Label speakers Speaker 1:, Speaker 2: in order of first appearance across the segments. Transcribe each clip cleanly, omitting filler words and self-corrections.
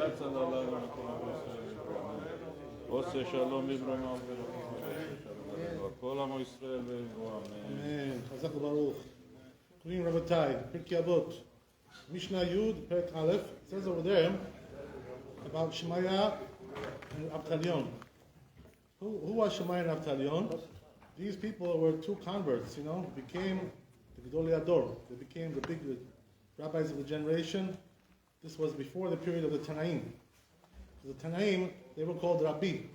Speaker 1: יצא ללב ומקום ישראל. עושה שלום בברמה וברכות. כל עמו ישראל ויבואו.
Speaker 2: אמן. חזק וברוך. Queen Rabbi, Pirkeh Avot, Mishna Yud, Pirkeh Aleph. It says over there about Shemaiah and Avtalion. Who was Shemaiah and Avtalion? These people were two converts, became the Gedolei Ador. They became the big rabbis of the generation. This was before the period of the Tanaim. The Tanaim, they were called Rabbi.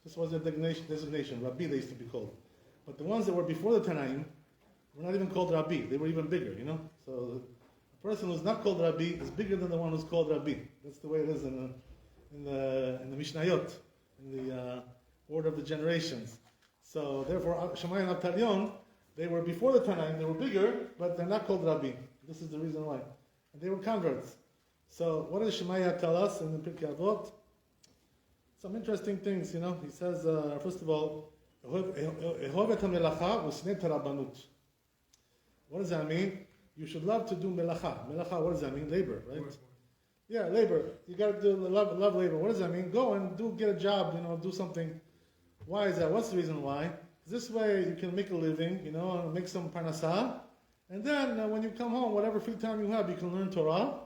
Speaker 2: This was their designation. Rabbi they used to be called. But the ones that were before the Tanaim were not even called Rabbi. They were even bigger, So the person who's not called Rabbi is bigger than the one who's called Rabbi. That's the way it is in the Mishnayot, in the order of the generations. So therefore, Shemaiah and Avtalion, they were before the Tanaim. They were bigger, but they're not called Rabbi. This is the reason why. And they were converts. So what does Shemaiah tell us in the Pirkeh Avot? Some interesting things, He says, first of all, what does that mean? You should love to do melacha. Melacha, what does that mean? Labor, right? Yeah, labor. You got to do love labor. What does that mean? Go and get a job, do something. Why is that? What's the reason why? This way you can make a living, and make some parnasah. And then when you come home, whatever free time you have, you can learn Torah.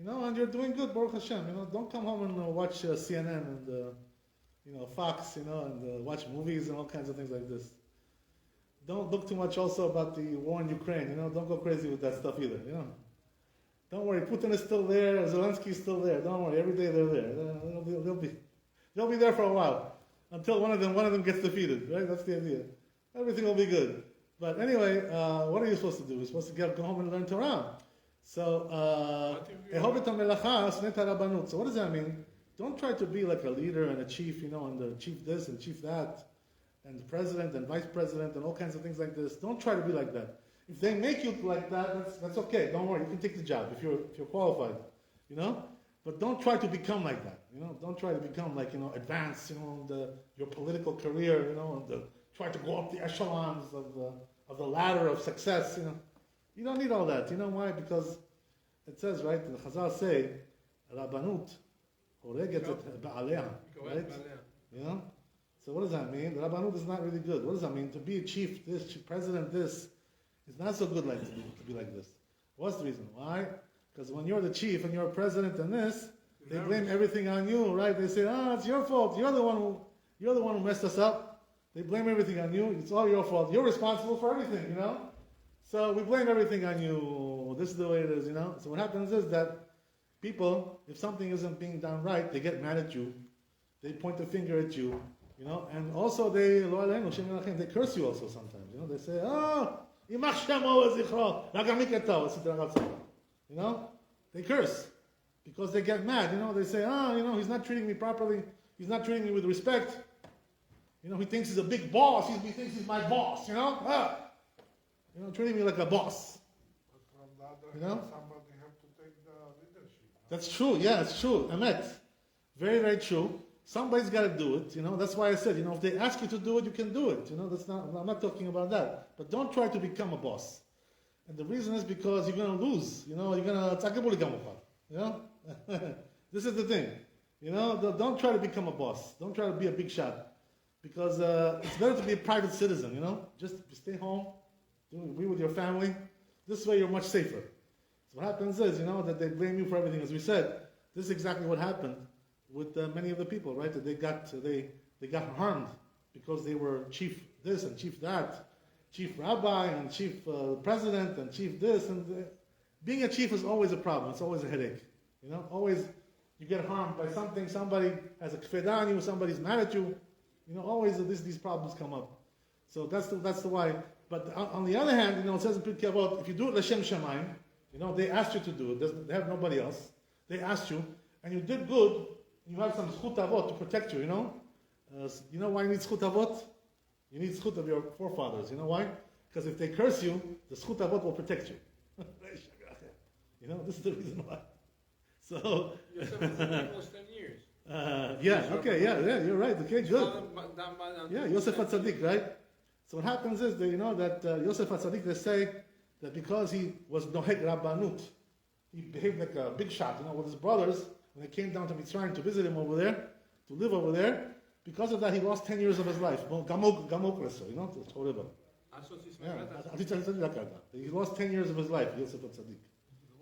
Speaker 2: And you're doing good, Baruch Hashem. Don't come home and watch CNN and Fox, and watch movies and all kinds of things like this. Don't look too much also about the war in Ukraine. Don't go crazy with that stuff either. Don't worry, Putin is still there, Zelensky is still there. Don't worry, every day they're there. They'll be there for a while until one of them gets defeated. Right? That's the idea. Everything will be good. But anyway, what are you supposed to do? You're supposed to go home and learn Torah. So, so what does that mean? Don't try to be like a leader and a chief, and the chief this and chief that, and the president and vice president and all kinds of things like this. Don't try to be like that. If they make you like that, that's okay. Don't worry, you can take the job if you're qualified, But don't try to become like that, Don't try to become like advance, your political career, and try to go up the echelons of the ladder of success, You don't need all that. You know why? Because it says, right, the Chazal say, Rabbanut, horeget et ba'aleha, right? So what does that mean? The Rabbanut is not really good. What does that mean? To be a chief, this, president, this, is not so good to be like this. What's the reason? Why? Because when you're the chief and you're a president and this, they blame everything on you, right? They say, it's your fault. You're the one who messed us up. They blame everything on you. It's all your fault. You're responsible for everything, So we blame everything on you. This is the way it is, So what happens is that people, if something isn't being done right, they get mad at you. They point the finger at you, And also they curse you also sometimes, They say, They curse because they get mad, They say, he's not treating me properly. He's not treating me with respect. He thinks he's a big boss. He thinks he's my boss, treating me like a boss.
Speaker 3: But from the other hand, somebody have to take the leadership.
Speaker 2: That's true. Yeah, it's true. Emet. Very, very true. Somebody's got to do it. That's why I said, if they ask you to do it, you can do it. That's not. I'm not talking about that. But don't try to become a boss. And the reason is because you're going to lose. You're going to. This is the thing. Don't try to become a boss. Don't try to be a big shot. Because it's better to be a private citizen. Just stay home. Be with your family. This way you're much safer. So what happens is, that they blame you for everything. As we said, this is exactly what happened with many of the people, right? That they got harmed because they were chief this and chief that, chief rabbi and chief president and chief this. And being a chief is always a problem. It's always a headache. Always you get harmed by something. Somebody has a kfeda on you. Somebody's mad at you. Always these problems come up. So that's the why. But on the other hand, it says in Pirkei Avot, if you do it l'shem shamayim, they asked you to do it. They have nobody else. They asked you, and you did good. You have some zchut avot to protect you. You know why you need zchut avot? You need zchut of your forefathers. You know why? Because if they curse you, the zchut avot will protect you. This is the reason why. So.
Speaker 4: Almost 10 years.
Speaker 2: You're right. Okay, good. Yeah, Yosef HaTzadik, right? So what happens is that Yosef HaTzadik, they say that because he was noheg rabbanut, he behaved like a big shot, with his brothers, when they came down to Mitzrayim to visit him over there, to live over there, because of that he lost 10 years of his life. Gamok Reso, you know, it's horrible. Yeah, he lost 10 years of his life, Yosef HaTzadik.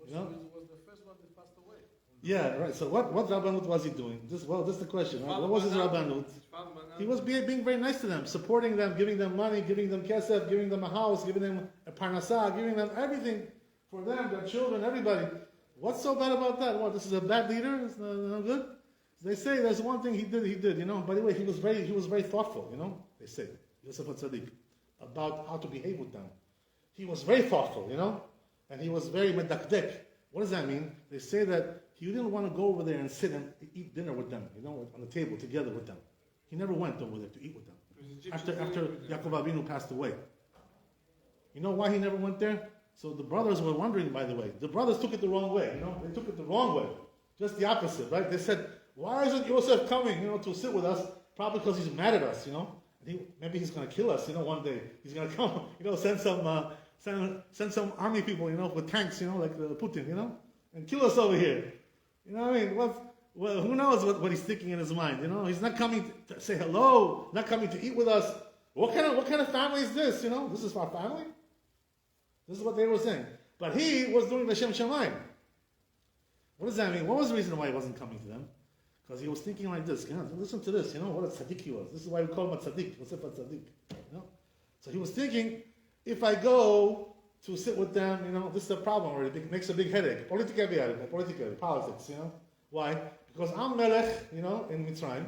Speaker 2: You know?
Speaker 4: was the first one that passed away.
Speaker 2: Yeah, right. So what Rabbanut was he doing? This is the question. Right? What was his Rabbanut? He was being very nice to them, supporting them, giving them money, giving them kesef, giving them a house, giving them a parnasah, giving them everything for them, their children, everybody. What's so bad about that? What, this is a bad leader? It's not good? They say there's one thing he did, you know. By the way, he was very thoughtful, you know. They say, Yosef HaTzadik, about how to behave with them. He was very thoughtful, you know, and he was very medakdek. What does that mean? They say that he didn't want to go over there and sit and eat dinner with them, you know, on the table together with them. He never went over there to eat with them. After Yaakov Avinu passed away. You know why he never went there? So the brothers were wondering, by the way. The brothers took it the wrong way, you know. They took it the wrong way. Just the opposite, right? They said, why isn't Yosef coming, you know, to sit with us? Probably because he's mad at us, you know. Maybe he's going to kill us, you know, one day. He's going to come, you know, send some army people, you know, with tanks, you know, like Putin, you know, and kill us over here. You know what I mean? Well, who knows what he's thinking in his mind, you know? He's not coming to say hello, not coming to eat with us. What kind of family is this, you know? This is our family? This is what they were saying. But he was doing the Shem Shamayim. What does that mean? What was the reason why he wasn't coming to them? Because he was thinking like this, you know, listen to this, you know, what a tzaddik he was. This is why we call him a tzaddik, Yosef HaTzadik, you know? So he was thinking, if I go to sit with them, you know, this is a problem already. It makes a big headache. Politics, you know. Why? Because I'm Melech, you know, in Mitzrayim,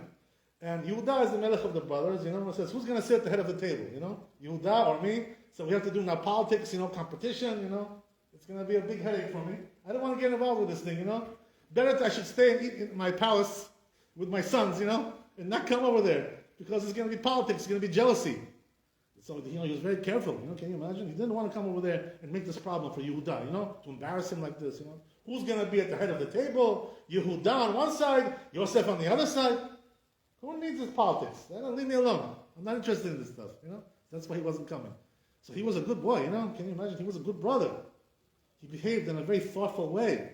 Speaker 2: and Yehuda is the Melech of the brothers, you know. It says, who's going to sit at the head of the table, you know? Yehuda or me? So we have to do now politics, you know, competition, you know. It's going to be a big headache for me. I don't want to get involved with this thing, you know. Better I should stay and eat in my palace with my sons, you know, and not come over there, because it's going to be politics, it's going to be jealousy. So, you know, he was very careful, you know, can you imagine? He didn't want to come over there and make this problem for Yehuda, you know, to embarrass him like this, you know. Who's going to be at the head of the table? Yehuda on one side, Yosef on the other side? Who needs this politics? Leave me alone. I'm not interested in this stuff, you know. That's why he wasn't coming. So he was a good boy, you know, can you imagine? He was a good brother. He behaved in a very thoughtful way.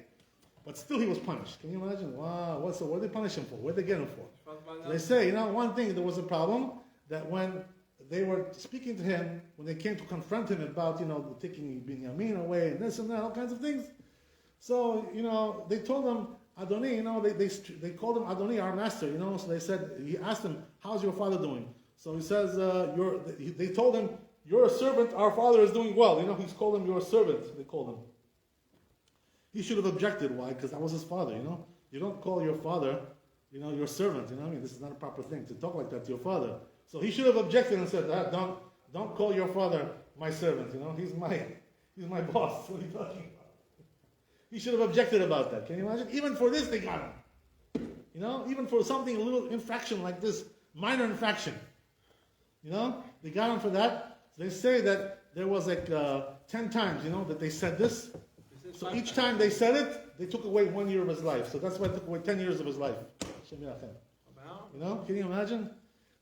Speaker 2: But still he was punished. Can you imagine? Wow, what did they punish him for? What did they get him for? So they say, you know, one thing, there was a problem, that when they were speaking to him, when they came to confront him about, you know, taking Binyamin away and this and that, all kinds of things. So, you know, they told him, Adoni, you know, they called him Adoni, our master, you know. So they said, he asked him, how's your father doing? So he says, they told him, you're a servant, our father is doing well. You know, he's called him your servant, they called him. He should have objected. Why? Because that was his father, you know. You don't call your father, you know, your servant, you know what I mean? This is not a proper thing to talk like that to your father. So he should have objected and said, don't call your father my servant, you know. He's my boss. What are you talking about? He should have objected about that. Can you imagine? Even for this, they got him. You know, even for something, a little infraction like this, minor infraction. You know, they got him for that. They say that there was like 10 times, you know, that they said this. So each time they said it, they took away 1 year of his life. So that's why it took away 10 years of his life. You know, can you imagine?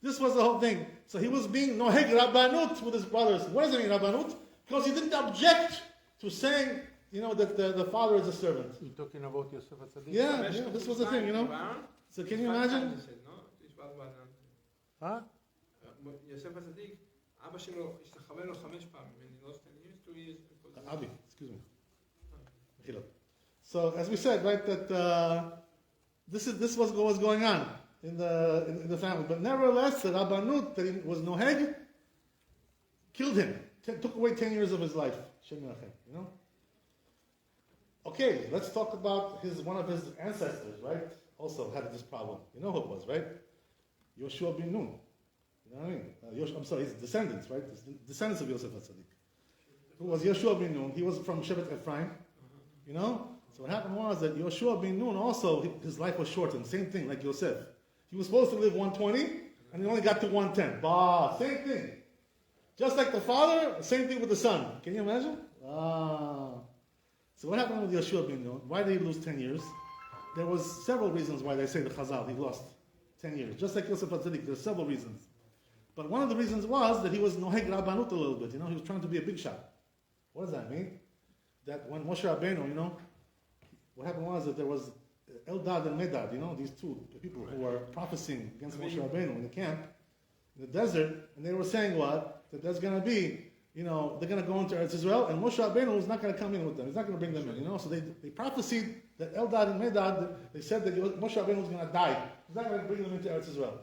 Speaker 2: This was the whole thing. So he was being noheg rabbanut with his brothers. What does it mean, rabbanut? Because he didn't object to saying, you know, that the father is a servant.
Speaker 5: You're talking about Yosef HaTzadik?
Speaker 2: Yeah, this was the thing, you know. So can you imagine?
Speaker 5: Huh?
Speaker 4: יוסף הצדיק, אבא שלו השתחווה לו 5 פעמים, and he lost 10 years, 2 years.
Speaker 2: Abi, excuse me. So as we said, right, that this was what was going on in the family. But nevertheless, the Rabbanut that he was noheg killed him, took away 10 years of his life. You know. Okay, let's talk about one of his ancestors, right? Also had this problem. You know who it was, right? Yoshua bin Nun. You know what I mean? I'm sorry, his descendants, right? His descendants of Yosef HaTzadik. Who was Yoshua bin Nun? He was from Shevet Ephraim. You know? So what happened was that Yoshua bin Nun also, his life was shortened. Same thing like Yosef. He was supposed to live 120, and he only got to 110. Same thing. Just like the father, same thing with the son. Can you imagine? So what happened with Yoshua bin Nun? Why did he lose 10 years? There was several reasons why they say the Chazal, he lost 10 years. Just like Yosef HaTzadik, there's several reasons. But one of the reasons was that he was noheg rabbanut a little bit. You know, he was trying to be a big shot. What does that mean? That when Moshe Rabbeinu, you know, what happened was that there was Eldad and Medad, these two people who were prophesying against Moshe Rabbeinu in the camp, in the desert, and they were saying what? That there's going to be, they're going to go into Eretz Israel, and Moshe Rabbeinu is not going to come in with them. He's not going to bring them in, So they prophesied that Eldad and Medad, they said that Moshe Rabbeinu was going to die. He's not going to bring them into Eretz Israel.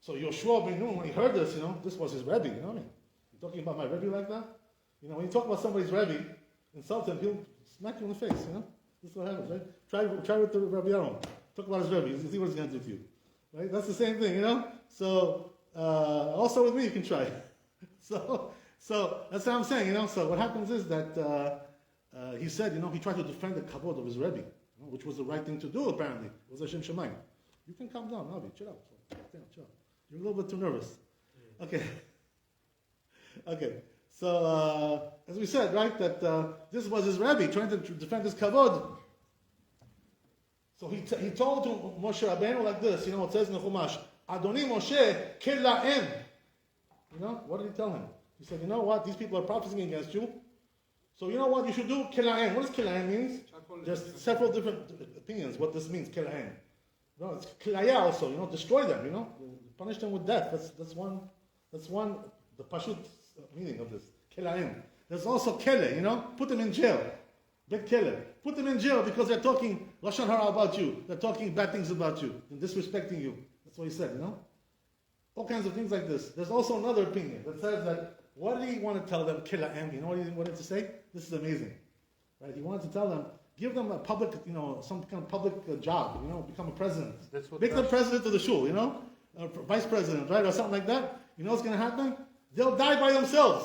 Speaker 2: So Yoshua ben Nun, when he heard this, this was his Rebbe, you know what I mean? You talking about my Rebbe like that? When you talk about somebody's Rebbe, insult him, he'll smack you in the face, This is what happens, right? Try with the Rabbi Aaron. Talk about his Rebbe, you see what he's going to do to you. Right? That's the same thing, So, also with me you can try. So that's what I'm saying, So what happens is that he said, he tried to defend the kavod of his Rebbe, which was the right thing to do, apparently. It was Hashem Shemayim. You can calm down, Navi, chill out. Chill out. You're a little bit too nervous. Okay. So, as we said, right, that this was his Rebbe trying to defend his kavod. So he told to Moshe Rabbeinu like this, it says in the Chumash, Adoni Moshe Kela'em. What did he tell him? He said, you know what, these people are prophesying against you. So you know what you should do? Kela'em. What does Kela'em mean? There's several different opinions what this means, Kela'em. No, it's Kela'ya also, destroy them, punish them with death. That's one, the Pashut meaning of this. Kela'em. There's also Kele, put them in jail. Bet Kele. Put them in jail because they're talking Lashon Hara about you. They're talking bad things about you and disrespecting you. That's what he said, All kinds of things like this. There's also another opinion that says that, what did he want to tell them? Kela'em. You know what he wanted to say? This is amazing. Right? He wanted to tell them, give them a public, some kind of public job, become a president. Make them president of the shul, vice president, right? Or something like that. You know what's going to happen? They'll die by themselves.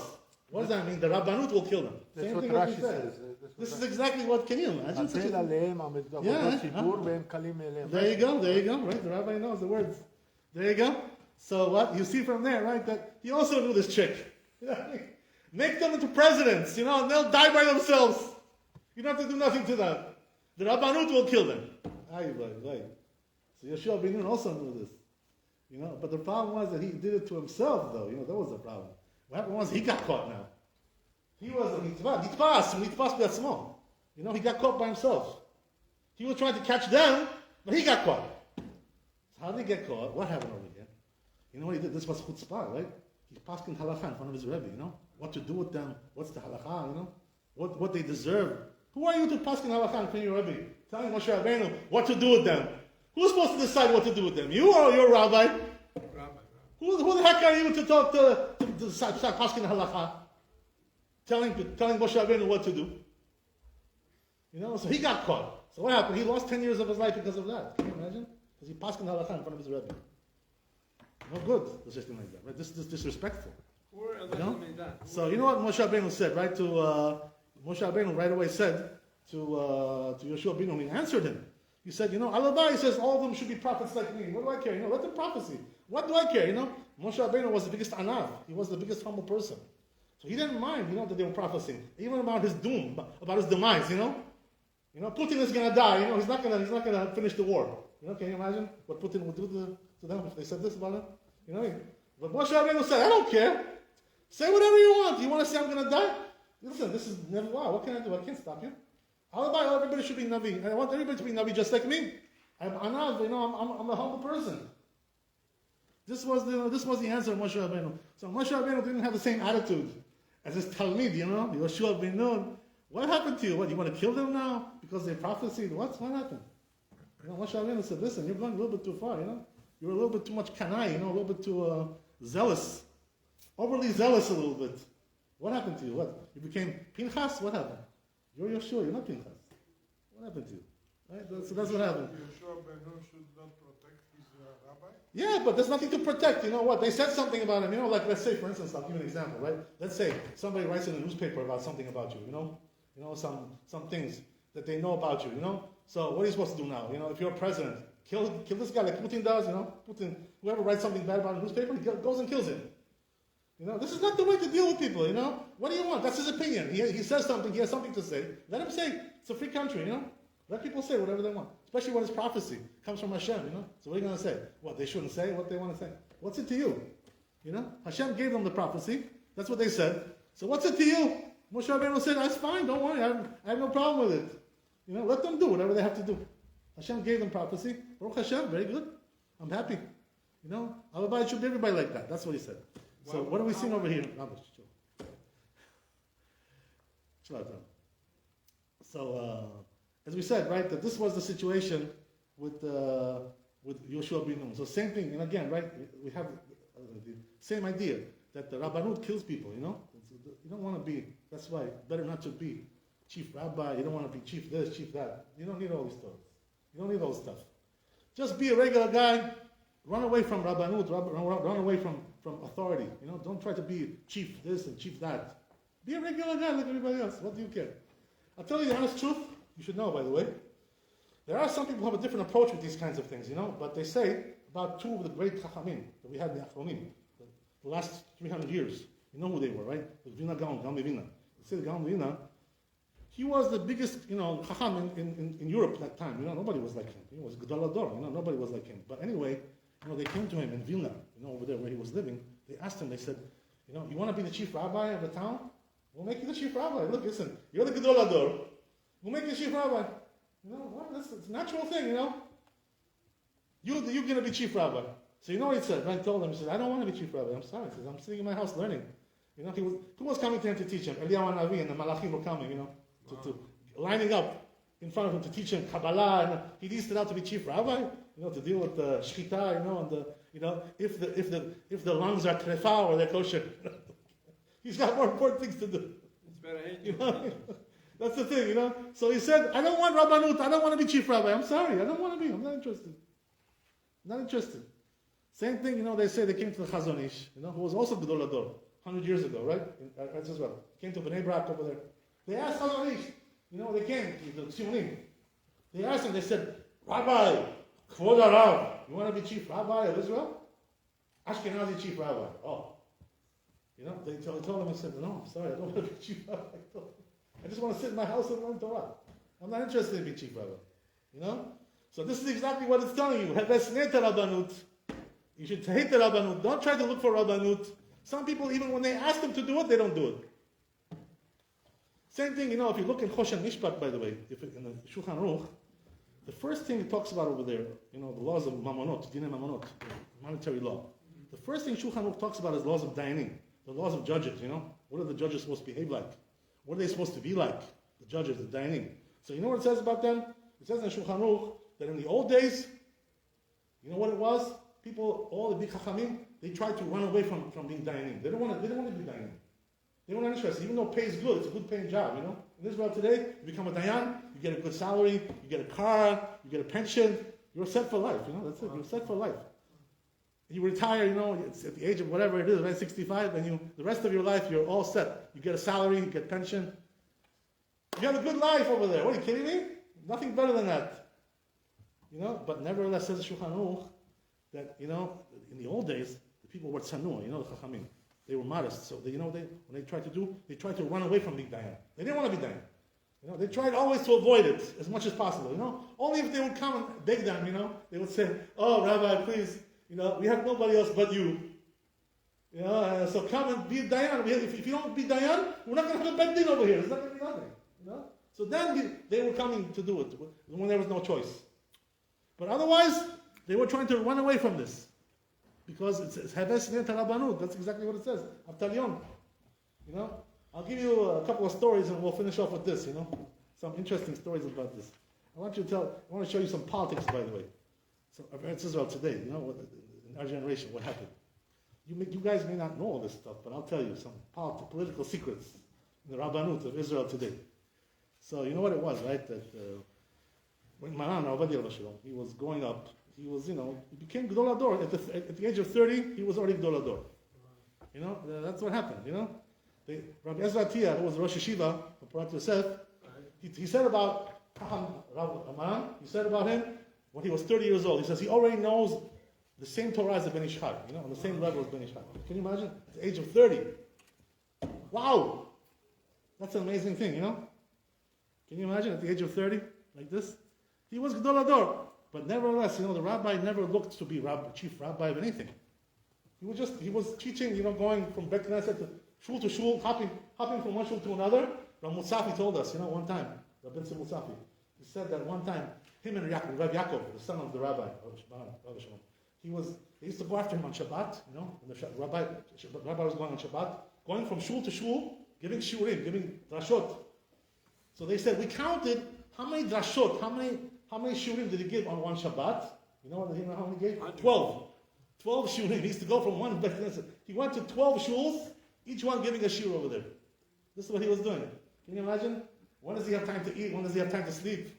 Speaker 2: What does that mean? The Rabbanut will kill them.
Speaker 3: That's
Speaker 2: Same
Speaker 3: what
Speaker 2: thing
Speaker 3: Rashi
Speaker 2: said.
Speaker 3: says.
Speaker 2: This is exactly what, can you imagine? There you go, right? The rabbi knows the words. There you go. So what? You see from there, right, that he also knew this trick. Make them into presidents, and they'll die by themselves. You don't have to do nothing to them. The Rabbanut will kill them. So Yeshua ben Nun also knew this. But the problem was that he did it to himself, though. That was the problem. What happened was he got caught now. He was a nitpas b'atzmo. He got caught by himself. He was trying to catch them, but he got caught. So how did he get caught? What happened over here? You know what he did? This was chutzpah, right? He passed in halakha in front of his Rebbe, what to do with them, what's the halakha, what they deserve. Who are you to pass in halakha in front of your Rebbe? Telling Moshe Rabbeinu what to do with them. Who's supposed to decide what to do with them? You or your rabbi?
Speaker 4: Rabbi.
Speaker 2: Who the heck are you to talk to start passing halakha? Telling Moshe Rabbeinu what to do. So he got caught. So what happened? He lost 10 years of his life because of that. Can you imagine? Because he passed in halakha in front of his Rebbe. No good, the system like that, right? This is disrespectful. So you know what Moshe Rabbeinu said, right? Moshe Rabbeinu right away said to Yeshua ben Nun, he answered him. He said, Alabai, he says, all of them should be prophets like me. What do I care? Let them prophecy. What do I care? Moshe Rabbeinu was the biggest anav. He was the biggest humble person. So he didn't mind, that they were prophesying. Even about his doom, about his demise, Putin is going to die, he's not going to finish the war. Can you imagine what Putin would do to them if they said this about him? But Moshe Rabbeinu said, I don't care. Say whatever you want. You want to say I'm going to die? Listen, this is never, wow, what can I do? I can't stop you. Everybody should be Navi. I want everybody to be Navi just like me. I'm Anav, I'm a humble person. This was the answer of Moshe Rabbeinu. So Moshe Rabbeinu didn't have the same attitude as his Talmid, Yoshua ben Nun. What happened to you? What, you want to kill them now? Because they prophesied? What happened? Moshe Rabbeinu said, listen, you're going a little bit too far, You're a little bit too much kanai, a little bit too zealous. Overly zealous a little bit. What happened to you? What? You became Pinchas? What happened? You're Yeshua, you're not Pinchas. What happened to you? Right? So that's what happened.
Speaker 3: Yeshua ben Nun should not protect his rabbi?
Speaker 2: Yeah, but there's nothing to protect. You know what? They said something about him. Like let's say, for instance, I'll give you an example, right? Let's say somebody writes in a newspaper about something about you, some things that they know about you, So what are you supposed to do now? If you're a president, kill this guy like Putin does, Putin, whoever writes something bad about a newspaper, he goes and kills him. This is not the way to deal with people, What do you want? That's his opinion. He says something, he has something to say. Let him say. It's a free country, Let people say whatever they want. Especially when it's prophecy. It comes from Hashem, So what are you going to say? What, they shouldn't say what they want to say? What's it to you? Hashem gave them the prophecy. That's what they said. So what's it to you? Moshe Rabbeinu said, that's fine, don't worry. I have no problem with it. Let them do whatever they have to do. Hashem gave them prophecy. Baruch Hashem, very good. I'm happy. You know, it should be everybody like that. That's what he said. So what are we seeing over here? So, as we said, right, that this was the situation with Yoshua bin Nun. So same thing, and again, right, we have the same idea that the Rabbanut kills people, you know? You don't want to be, that's why, better not to be chief rabbi, you don't want to be chief this, chief that. You don't need all these stories. You don't need all this stuff. Just be a regular guy, run away from Rabbanut, run away from authority, you know? Don't try to be chief this and chief that. Be a regular guy like everybody else. What do you care? I'll tell you the honest truth. You should know, by the way. There are some people who have a different approach with these kinds of things, you know. But they say about two of the great Chachamim that we had in the Achronim, the last 300 years. You know who they were, right? Vilna Gaon, Gaon Vilna. They say Gaon Vilna, he was the biggest, you know, Chacham in Europe at that time. You know, nobody was like him. He was Gadol Ador. You know, nobody was like him. But anyway, you know, they came to him in Vilna, you know, over there where he was living. They asked him. They said, you know, you want to be the chief rabbi of the town? We'll make you the chief rabbi. Look, listen, you're the Gadol Ador. We'll make you the chief rabbi. You know, well, it's a natural thing, you know. You're going to be chief rabbi. So you know what he said? I told him, he said, I don't want to be chief rabbi. I'm sorry. He says, I'm sitting in my house learning. You know, who was coming to him to teach him? Eliyahu Hanavi and the Malachim were coming, you know, to lining up in front of him to teach him Kabbalah. And he listed out to be chief rabbi, you know, to deal with the shchita, you know, and the, you know, if the lungs are trefa or they're kosher. He's got more important things to do.
Speaker 4: It's better hate
Speaker 2: you know? That's the thing, you know. So he said, I don't want Rabbanut. I don't want to be chief rabbi. I'm sorry. I don't want to be. I'm not interested. Not interested. Same thing, you know, they say they came to the Chazon Ish, you know, who was also Gadol Ador, 100 years ago, right? As well. Came to Bnei Brak over there. They asked Chazon Ish, you know, they came to the Tzionim. They asked him, they said, Rabbi, Kvod Arav, you want to be chief rabbi of Israel? Ashkenazi chief rabbi. Oh. You know, they told him, I said, no, I'm sorry, I don't want to be chief rabbi. I just want to sit in my house and learn Torah. I'm not interested in being chief rabbi. You know? So this is exactly what it's telling you. You should hate the Rabbanut. Don't try to look for Rabbanut. Some people, even when they ask them to do it, they don't do it. Same thing, you know, if you look in Choshen Mishpat, by the way, if in the Shulchan Aruch, the first thing it talks about over there, you know, the laws of Mamonot, Dinei Mamonot, monetary law. The first thing Shulchan Aruch talks about is laws of Dayanim, the laws of judges, you know. What are the judges supposed to behave like? What are they supposed to be like? The judges, the Dayanim. So you know what it says about them? It says in Shulchan Aruch that in the old days, you know what it was? People, all the big Chachamim, they tried to run away from being Dayanim. They don't want to be Dayanim. They weren't interested, even though pay is good, it's a good paying job, you know. In Israel today, you become a Dayan, you get a good salary, you get a car, you get a pension, you're set for life, you know, that's it, you're set for life. You retire, you know, it's at the age of whatever it is, right, 65, and the rest of your life, you're all set. You get a salary, you get pension. You have a good life over there. What, are you kidding me? Nothing better than that. You know, but nevertheless, says Shulchan Aruch, that, you know, in the old days, the people were tzanua, you know, the Chachamim. They were modest. So, when they tried to run away from being Dayan. They didn't want to be Dayan. You know, they tried always to avoid it as much as possible, you know. Only if they would come and beg them, you know, they would say, oh, Rabbi, please, you know, we have nobody else but you. You know, so come and be Dayan. If you don't be Dayan, we're not going to have a bed din over here. There's not going to be nothing. You know? So then they were coming to do it when there was no choice. But otherwise, they were trying to run away from this. Because it's Heves Neta Rabbanut. That's exactly what it says. Avtalion. You know? I'll give you a couple of stories and we'll finish off with this, you know? Some interesting stories about this. I want to show you some politics, by the way. So, it's Israel today, you know, in our generation, what happened. You guys may not know all this stuff, but I'll tell you some political secrets in the Rabbanut of Israel today. So, you know what it was, right? That when Maran, he was growing up, he was, you know, he became Gadol Ador. At the age of 30, he was already Gadol Ador. You know, that's what happened, you know. Rabbi Ezra Tia, who was Rosh Yeshiva of Parat Yosef, he said about Maran, he said about him, when he was 30 years old, he says he already knows the same Torah as the Ben Ish Chai, you know, on the same level as Ben Ish Chai. Can you imagine? At the age of 30. Wow! That's an amazing thing, you know? Can you imagine at the age of 30, like this? He was Gadol Ador. But nevertheless, you know, the rabbi never looked to be chief rabbi of anything. He was teaching, you know, going from Bet Knesset to shul, hopping from one shul to another. Rabbi Mutzafi told us, you know, one time, Rabbi Musafi, he He said that one time, him and Rabbi Yaakov, the son of the rabbi, they used to go after him on Shabbat, when the rabbi was going on Shabbat, going from shul to shul, giving shiurim, giving drashot. So they said, we counted how many drashot, how many shiurim did he give on one Shabbat? You know how many he gave? 12. 12 shiurim. He used to go from one, he went to 12 shuls, each one giving a shiur over there. This is what he was doing. Can you imagine? When does he have time to eat? When does he have time to sleep?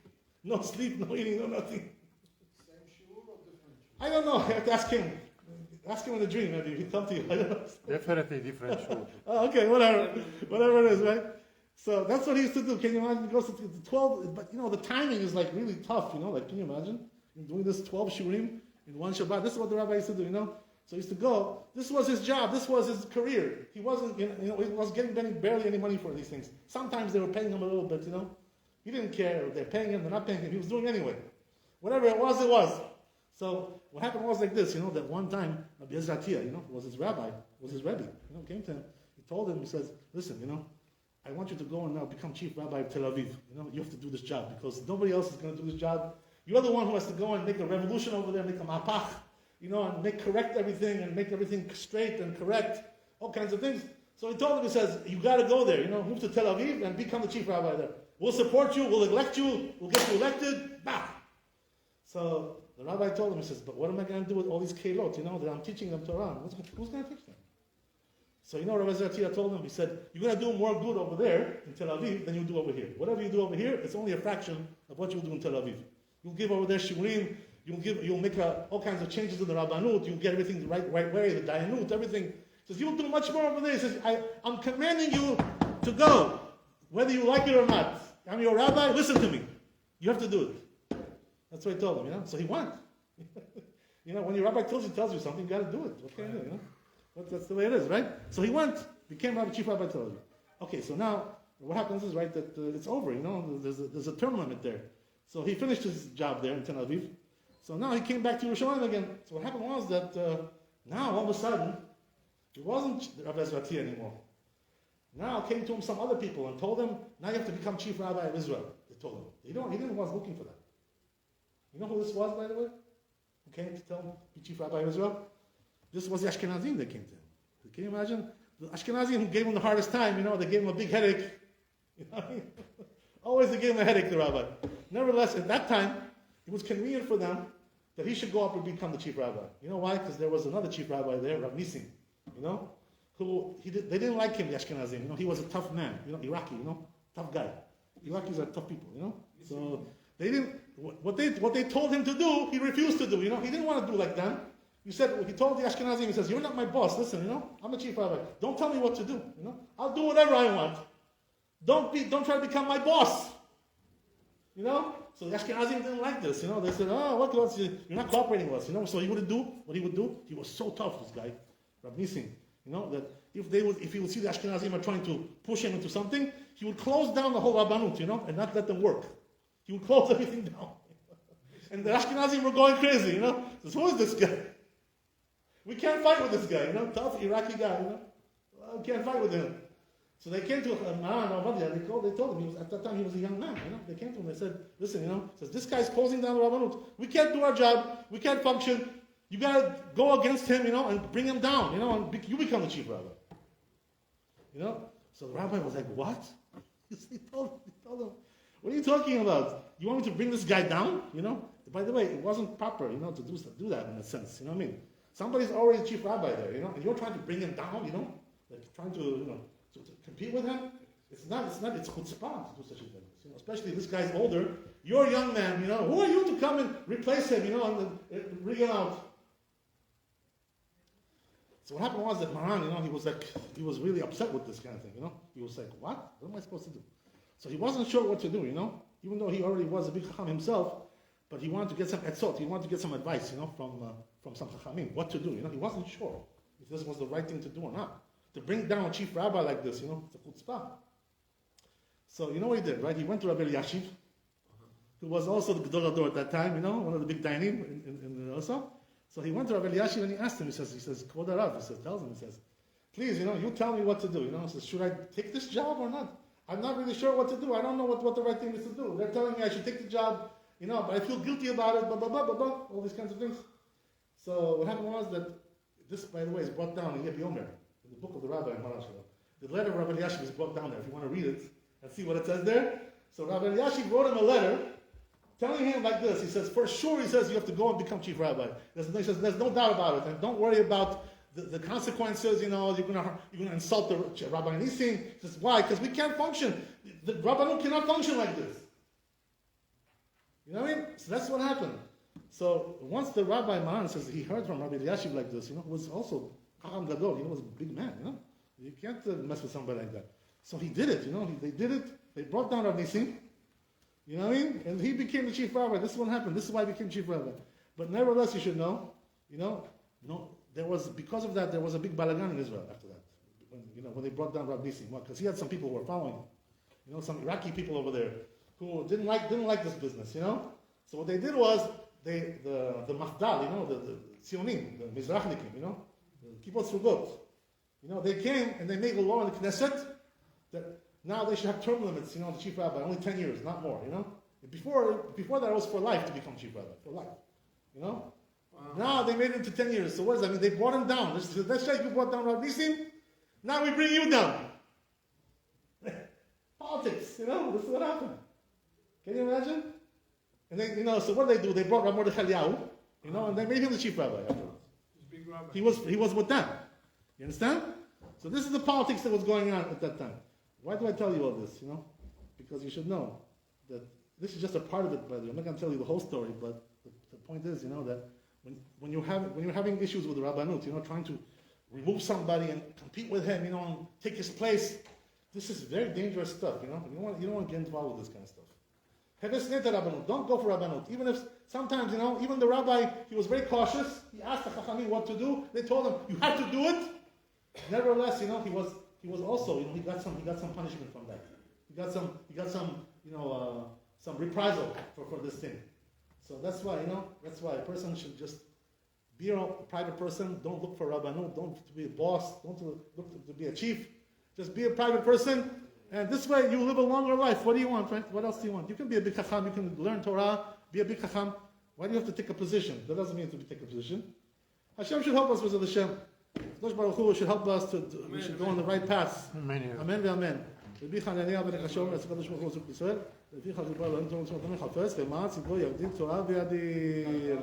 Speaker 2: No sleep, no eating, no nothing.
Speaker 3: Same shiur or different shiur?
Speaker 2: I don't know. You have to ask him. Ask him in the dream, maybe. He'll come to you. I don't know.
Speaker 5: Definitely different shoe.
Speaker 2: Oh, okay, whatever it is, right? So that's what he used to do. Can you imagine? He goes to 12, but the timing is like really tough, can you imagine? Doing this 12 shiurim in one Shabbat. This is what the rabbi used to do, So he used to go. This was his job. This was his career. He wasn't, he was getting barely any money for these things. Sometimes they were paying him a little bit, He didn't care. They're paying him, they're not paying him. He was doing anyway. Whatever it was, it was. So what happened was like this, that one time, Rabbi was his rabbi, was his Rebbe, came to him. He told him, he says, listen, I want you to go and now become chief rabbi of Tel Aviv. You have to do this job because nobody else is going to do this job. You're the one who has to go and make a revolution over there, make a mapach, and correct everything and make everything straight and correct, all kinds of things. So he told him, he says, you got to go there, move to Tel Aviv and become the chief rabbi there. We'll support you, we'll elect you, we'll get you elected, bah. So the rabbi told him, he says, but what am I going to do with all these kelot, that I'm teaching them Torah? Who's going to teach them? So Rabbi Zeratia told him, he said, you're going to do more good over there in Tel Aviv than you do over here. Whatever you do over here, it's only a fraction of what you'll do in Tel Aviv. You'll give over there shiurim, you'll make all kinds of changes in the Rabbanut, you'll get everything the right way, the Dayanut, everything. He says, you'll do much more over there. He says, I'm commanding you to go, whether you like it or not. I'm your rabbi, listen to me. You have to do it. That's what he told him, So he went. When your rabbi tells you something, you got to do it. What can you do, That's the way it is, right? So he went, became chief rabbi of Tel Aviv. Okay, so now what happens is, right, that it's over, there's a term limit there. So he finished his job there in Tel Aviv. So now he came back to Yerushalayim again. So what happened was that now all of a sudden, it wasn't Rabbi Zeratia anymore. Now came to him some other people and told him, now you have to become chief rabbi of Israel. They told him. He didn't was looking for that. You know who this was, by the way? Who came to tell him be chief rabbi of Israel? This was the Ashkenazim that came to him. Can you imagine? The Ashkenazim who gave him the hardest time, they gave him a big headache. Always they gave him a headache, the rabbi. Nevertheless, at that time, it was convenient for them that he should go up and become the chief rabbi. You know why? Because there was another chief rabbi there, Rabbi Nissim, they didn't like him, the Ashkenazim. He was a tough man, Iraqi, tough guy. Iraqis are tough people, So they didn't, what they told him to do, he refused to do, He didn't want to do like them. He told the Ashkenazim, he says, you're not my boss, listen, I'm a chief rabbi. Don't tell me what to do, I'll do whatever I want. Don't try to become my boss. So the Ashkenazim didn't like this, They said, what else? You're not cooperating with us, So he would do, what he would do, he was so tough, this guy, Rabbi Nissim, that if he would see the Ashkenazim are trying to push him into something, he would close down the whole Rabbanut, and not let them work. He would close everything down. And the Ashkenazim were going crazy, Says, who is this guy? We can't fight with this guy, tough Iraqi guy, We can't fight with him. So they came to Maran Avadia, they told him, at that time he was a young man, They came to him, they said, listen, says, this guy's closing down the Rabbanut. We can't do our job, we can't function. You got to go against him, and bring him down, and you become the chief rabbi. So the rabbi was like, what? He told him, what are you talking about? You want me to bring this guy down? By the way, it wasn't proper, to do that in a sense, what I mean? Somebody's already chief rabbi there, and you're trying to bring him down, like trying to compete with him. It's chutzpah to do such a thing. Especially this guy's older. You're a young man, who are you to come and replace him, and bring him out? So what happened was that Maran, he was really upset with this kind of thing, He was like, what am I supposed to do? So he wasn't sure what to do, even though he already was a big chacham himself, but he wanted to get some etzot, he wanted to get some advice, from some chachamim, what to do, He wasn't sure if this was the right thing to do or not. To bring down a chief rabbi like this, it's a chutzpah. So you know what he did, right? He went to Rabbi Yashiv, who was also the Gedol Hador at that time, one of the big Dayanim in also. So he went to Rabbi Yashiv and he asked him, he says, Kvod Harav, tells him, please, you tell me what to do, he says, should I take this job or not? I'm not really sure what to do. I don't know what the right thing is to do. They're telling me I should take the job, but I feel guilty about it, blah, blah, blah, blah, blah, all these kinds of things. So what happened was that this, by the way, is brought down in Yeb Yomer, in the book of the Rabbi in Harashah. The letter of Rabbi Eliashiv is brought down there, if you want to read it and see what it says there. So Rabbi Eliashiv wrote him a letter telling him like this. He says, for sure, he says, you have to go and become chief rabbi. He says, there's no doubt about it. And don't worry about the consequences, you're gonna insult the Rabbi Nissim. He says, why? Because we can't function. The Rabbanut cannot function like this. You know what I mean? So that's what happened. So once the Rabbi Mahan says he heard from Rabbi Eliashiv like this, who was also Chacham Gadol, was a big man, You can't mess with somebody like that. So he did it, they did it. They brought down Rabbi Nissim. You know what I mean? And he became the chief rabbi. This is what happened. This is why he became chief rabbi. But nevertheless, you should know, because of that, there was a big balagan in Israel after that. When they brought down Rabbi Nissim. Because he had some people who were following him. Some Iraqi people over there who didn't like this business, So what they did was, the Mafdal, the Tzionim, the Mizrachnikim, the Kibbutz Rugot. They came and they made a law in the Knesset that now they should have term limits, the chief rabbi, only 10 years, not more, Before that, it was for life to become chief rabbi, for life, Wow. Now they made it to 10 years. So what does that mean? They brought him down. Let's say you brought down Rabbi Nissim, now we bring you down. Politics, this is what happened. Can you imagine? And then, so what did they do? They brought Rabbi Mordechai Eliyahu, and they made him the chief rabbi afterwards.
Speaker 4: Big rabbi.
Speaker 2: He was with them. You understand? So this is the politics that was going on at that time. Why do I tell you all this? Because you should know that this is just a part of it, by the way. I'm not going to tell you the whole story, but the point is, that when you're having issues with the Rabbanut, trying to remove somebody and compete with him, and take his place, this is very dangerous stuff, You don't want to get involved with this kind of stuff. Don't go for Rabbanut. Even if sometimes, even the rabbi, he was very cautious. He asked the Chachamim what to do. They told him, you have to do it. Nevertheless, he was also, he got some punishment from that. He got some reprisal for this thing. So that's why, a person should just be a private person. Don't look for Rabbanut. Don't look to be a boss. Don't look to be a chief. Just be a private person. And this way you live a longer life. What do you want, friend? What else do you want? You can be a big chacham, you can learn Torah, be a big chacham. Why do you have to take a position? That doesn't mean to take a position. Hashem should help us with Hashem. Kadosh Baruch Hu should help us we should go on the right path.
Speaker 5: Amen.
Speaker 2: Amen ve'amen. Rabbi Hananiah ben Akashom, Kadosh Baruch Hu Zuk Yisrael, Rabbi Chazubah Elohim Torah Tzom Tamei Chafetz, Ve'ma'at Tzidlo Yavdil Torah Ve'adir.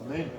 Speaker 2: Amen.